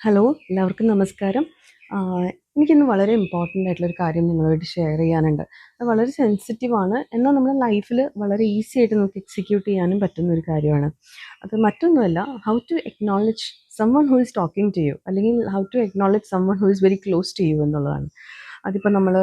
Hello, എല്ലാവർക്കും നമസ്കാരം. എനിക്കിന്ന് വളരെ ഇമ്പോർട്ടൻ്റ് ആയിട്ടുള്ളൊരു കാര്യം നിങ്ങളുമായിട്ട് ഷെയർ ചെയ്യാനുണ്ട്. അത് വളരെ സെൻസിറ്റീവാണ്. എന്നാൽ നമ്മുടെ ലൈഫിൽ വളരെ ഈസി ആയിട്ട് നമുക്ക് എക്സിക്യൂട്ട് ചെയ്യാനും പറ്റുന്ന ഒരു കാര്യമാണ്. അത് മറ്റൊന്നുമല്ല, how to acknowledge someone who is talking to you, അല്ലെങ്കിൽ how to acknowledge someone who is very close to you എന്നുള്ളതാണ്. അതിപ്പോൾ നമ്മൾ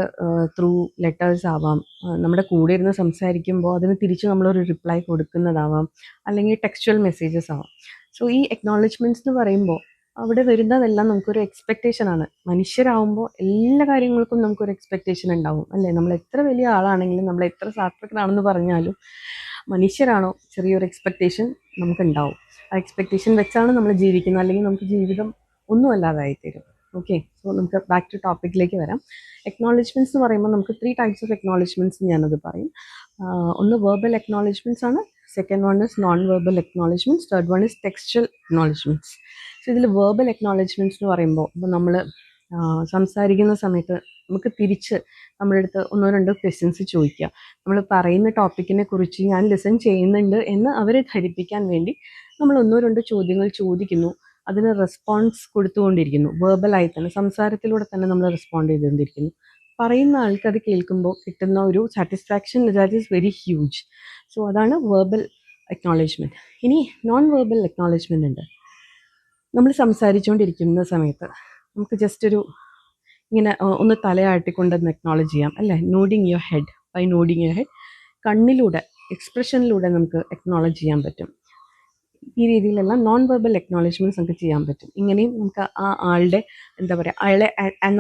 ത്രൂ ലെറ്റേഴ്സ് ആവാം, നമ്മുടെ കൂടെ ഇരുന്ന് സംസാരിക്കുമ്പോൾ അതിന് തിരിച്ച് നമ്മളൊരു റിപ്ലൈ കൊടുക്കുന്നതാവാം, അല്ലെങ്കിൽ ടെക്സ്ച്വൽ മെസ്സേജസ് ആവാം. സോ ഈ അക്നോളജ്മെൻറ്റ്സ് എന്ന് പറയുമ്പോൾ അവിടെ വരുന്നതെല്ലാം നമുക്കൊരു എക്സ്പെക്റ്റേഷനാണ്. മനുഷ്യരാകുമ്പോൾ എല്ലാ കാര്യങ്ങൾക്കും നമുക്കൊരു എക്സ്പെക്റ്റേഷൻ ഉണ്ടാവും, അല്ലേ? നമ്മൾ എത്ര വലിയ ആളാണെങ്കിലും, നമ്മൾ എത്ര ശാസ്ത്രജ്ഞനാണെന്ന് പറഞ്ഞാലും മനുഷ്യരാണോ, ചെറിയൊരു എക്സ്പെക്റ്റേഷൻ നമുക്കുണ്ടാവും. ആ എക്സ്പെക്റ്റേഷൻ വെച്ചാണ് നമ്മൾ ജീവിക്കുന്നത്, അല്ലെങ്കിൽ നമുക്ക് ജീവിതം ഒന്നും അല്ലാതായിത്തീരും. ഓക്കെ, സോ നമുക്ക് ബാക്ക് ടു ടോപ്പിക്കിലേക്ക് വരാം. അക്നോളജ്മെൻറ്റ്സ് എന്ന് പറയുമ്പോൾ നമുക്ക് 3 ടൈപ്സ് ഓഫ് അക്നോളജ്മെൻറ്റ്സ് ഞാനത് പറയും. ഒന്ന് വെർബൽ അക്നോളജ്മെൻറ്റ്സ് ആണ്, second one is known verbal acknowledgements, third one is textual acknowledgements. So ഇതിൽ വെർബൽ അക്നോളജ്മെൻറ്റ്സ് എന്ന് പറയുമ്പോൾ ഇപ്പോൾ നമ്മൾ സംസാരിക്കുന്ന സമയത്ത് നമുക്ക് തിരിച്ച് നമ്മുടെ അടുത്ത് ഒന്നോ രണ്ടോ ക്വസ്റ്റ്യൻസ് ചോദിക്കുക. നമ്മൾ പറയുന്ന ടോപ്പിക്കിനെ കുറിച്ച് ഞാൻ ലിസൺ ചെയ്യുന്നുണ്ട് എന്ന് അവരെ ധരിപ്പിക്കാൻ വേണ്ടി നമ്മൾ ഒന്നോ രണ്ടോ ചോദ്യങ്ങൾ ചോദിക്കുന്നു. അതിന് റെസ്പോൺസ് കൊടുത്തുകൊണ്ടിരിക്കുന്നു. വെർബലായി തന്നെ, സംസാരത്തിലൂടെ തന്നെ നമ്മൾ റെസ്പോണ്ട് ചെയ്തുകൊണ്ടിരിക്കുന്നു. പറയുന്ന ആൾക്ക് അത് കേൾക്കുമ്പോൾ കിട്ടുന്ന ഒരു satisfaction that is very huge. So അതാണ് വെർബൽ അക്നോളജ്മെൻറ്റ്. ഇനി നോൺ വെർബൽ അക്നോളജ്മെൻ്റ് ഉണ്ട്. നമ്മൾ സംസാരിച്ചുകൊണ്ടിരിക്കുന്ന സമയത്ത് നമുക്ക് ജസ്റ്റ് ഒരു ഇങ്ങനെ ഒന്ന് തലയാട്ടിക്കൊണ്ടൊന്ന് അക്നോളജ് ചെയ്യാം, അല്ലേ? Nodding your head, by nodding your head, കണ്ണിലൂടെ, എക്സ്പ്രഷനിലൂടെ നമുക്ക് അക്നോളജ് ചെയ്യാൻ പറ്റും. ഈ രീതിയിലെല്ലാം നോൺ വെർബൽ അക്നോളജ്മെൻറ്റ്സ് നമുക്ക് ചെയ്യാൻ പറ്റും. ഇങ്ങനെയും നമുക്ക് ആ ആളുടെ എന്താ പറയുക, അയാളെ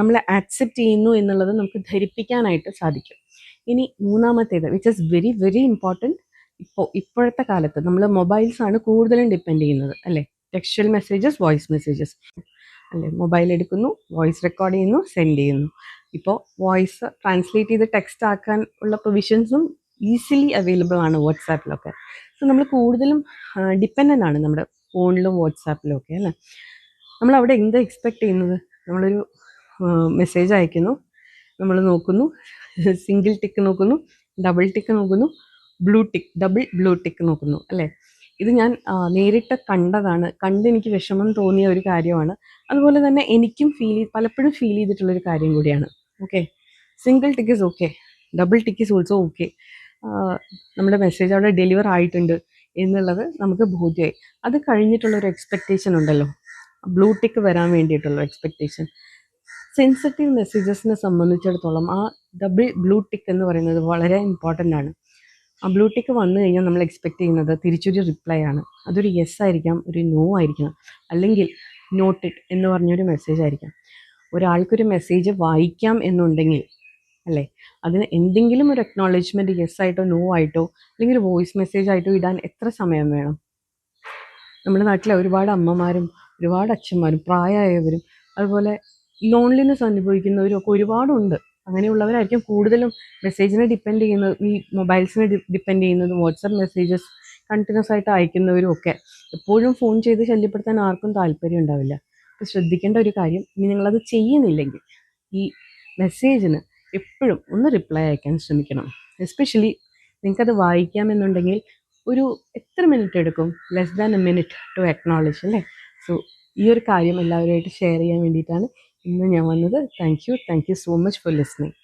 നമ്മളെ ആക്സെപ്റ്റ് ചെയ്യുന്നു എന്നുള്ളത് നമുക്ക് ധരിപ്പിക്കാനായിട്ട് സാധിക്കും. ഇനി മൂന്നാമത്തേത്, which is very very important. ഇപ്പോഴത്തെ കാലത്ത് നമ്മൾ മൊബൈൽസാണ് കൂടുതലും ഡിപ്പെൻഡ് ചെയ്യുന്നത്, അല്ലേ? ടെക്സ്ച്വൽ മെസ്സേജസ്, വോയിസ് മെസ്സേജസ്, അല്ലേ? മൊബൈൽ എടുക്കുന്നു, വോയിസ് റെക്കോർഡ് ചെയ്യുന്നു, സെൻഡ് ചെയ്യുന്നു. ഇപ്പോൾ വോയിസ് ട്രാൻസ്ലേറ്റ് ചെയ്ത് ടെക്സ്റ്റ് ആക്കാൻ ഉള്ള പ്രൊവിഷൻസും ഈസിലി അവൈലബിൾ ആണ് വാട്സാപ്പിലൊക്കെ. സോ നമ്മൾ കൂടുതലും ഡിപ്പെൻഡൻ്റ് ആണ് നമ്മുടെ ഫോണിലും വാട്സാപ്പിലും ഒക്കെ, അല്ലേ? നമ്മളവിടെ എന്താ എക്സ്പെക്റ്റ് ചെയ്യുന്നത്? നമ്മളൊരു മെസ്സേജ് അയക്കുന്നു, നമ്മൾ നോക്കുന്നു, സിംഗിൾ ടിക്ക് നോക്കുന്നു, ഡബിൾ ടിക്ക് നോക്കുന്നു, blue tick, double blue tick നോക്കുന്നു, അല്ലേ? ഇത് ഞാൻ നേരിട്ട് കണ്ടതാണ്, എനിക്ക് വിഷമം തോന്നിയ ഒരു കാര്യമാണ്. അതുപോലെ തന്നെ എനിക്കും പലപ്പോഴും ഫീൽ ചെയ്തിട്ടുള്ളൊരു കാര്യം കൂടിയാണ്. Okay, single tick is okay, double tick is also okay. നമ്മുടെ മെസ്സേജ് അവിടെ ഡെലിവർ ആയിട്ടുണ്ട് എന്നുള്ളത് നമുക്ക് ബോധ്യമായി. അത് കഴിഞ്ഞിട്ടുള്ളൊരു എക്സ്പെക്റ്റേഷൻ ഉണ്ടല്ലോ, ബ്ലൂ ടിക്ക് വരാൻ വേണ്ടിയിട്ടുള്ള എക്സ്പെക്റ്റേഷൻ. സെൻസിറ്റീവ് മെസ്സേജസിനെ സംബന്ധിച്ചിടത്തോളം ആ ഡബിൾ ബ്ലൂ ടിക്ക് എന്ന് പറയുന്നത് വളരെ ഇമ്പോർട്ടൻ്റ് ആണ്. ആ ബ്ലൂ ടിക്ക് വന്നു കഴിഞ്ഞാൽ നമ്മൾ എക്സ്പെക്റ്റ് ചെയ്യുന്നത് തിരിച്ചൊരു റിപ്ലൈ ആണ്. അതൊരു യെസ് ആയിരിക്കാം, ഒരു നോ ആയിരിക്കാം, അല്ലെങ്കിൽ നോട്ടഡ് എന്ന് പറഞ്ഞൊരു മെസ്സേജ് ആയിരിക്കാം. ഒരാൾക്കൊരു മെസ്സേജ് വായിക്കാം എന്നുണ്ടെങ്കിൽ, അല്ലേ, അതിന് എന്തെങ്കിലും ഒരു അക്നോളജ്മെൻറ്റ് യെസ് ആയിട്ടോ നോ ആയിട്ടോ അല്ലെങ്കിൽ ഒരു വോയിസ് മെസ്സേജ് ആയിട്ടോ ഇടാൻ എത്ര സമയം വേണം? നമ്മുടെ നാട്ടിലെ ഒരുപാട് അമ്മമാരും ഒരുപാട് അച്ഛന്മാരും പ്രായമായവരും അതുപോലെ ലോൺലിനെസ് അനുഭവിക്കുന്നവരും ഒക്കെ ഒരുപാടുണ്ട്. അങ്ങനെയുള്ളവരായിരിക്കും കൂടുതലും മെസ്സേജിനെ ഡിപ്പെൻഡ് ചെയ്യുന്നത്, ഈ മൊബൈൽസിനെ ഡിപ്പെൻഡ് ചെയ്യുന്നതും, വാട്സപ്പ് മെസ്സേജസ് കണ്ടിന്യൂസ് ആയിട്ട് അയക്കുന്നവരും ഒക്കെ. എപ്പോഴും ഫോൺ ചെയ്ത് ശല്യപ്പെടുത്താൻ ആർക്കും താല്പര്യം ഉണ്ടാവില്ല. അപ്പോൾ ശ്രദ്ധിക്കേണ്ട ഒരു കാര്യം, ഇനി നിങ്ങളത് ചെയ്യുന്നില്ലെങ്കിൽ ഈ മെസ്സേജിന് എപ്പോഴും ഒന്ന് റിപ്ലൈ അയക്കാൻ ശ്രമിക്കണം. എസ്പെഷ്യലി നിങ്ങൾക്കത് വായിക്കാമെന്നുണ്ടെങ്കിൽ ഒരു എത്ര മിനിറ്റ് എടുക്കും? Less than a minute to acknowledge, അല്ലേ? സോ ഈ ഒരു കാര്യം എല്ലാവരുമായിട്ട് ഷെയർ ചെയ്യാൻ വേണ്ടിയിട്ടാണ് ഇന്ന് ഞാൻ വന്നത്. Thank you so much for listening.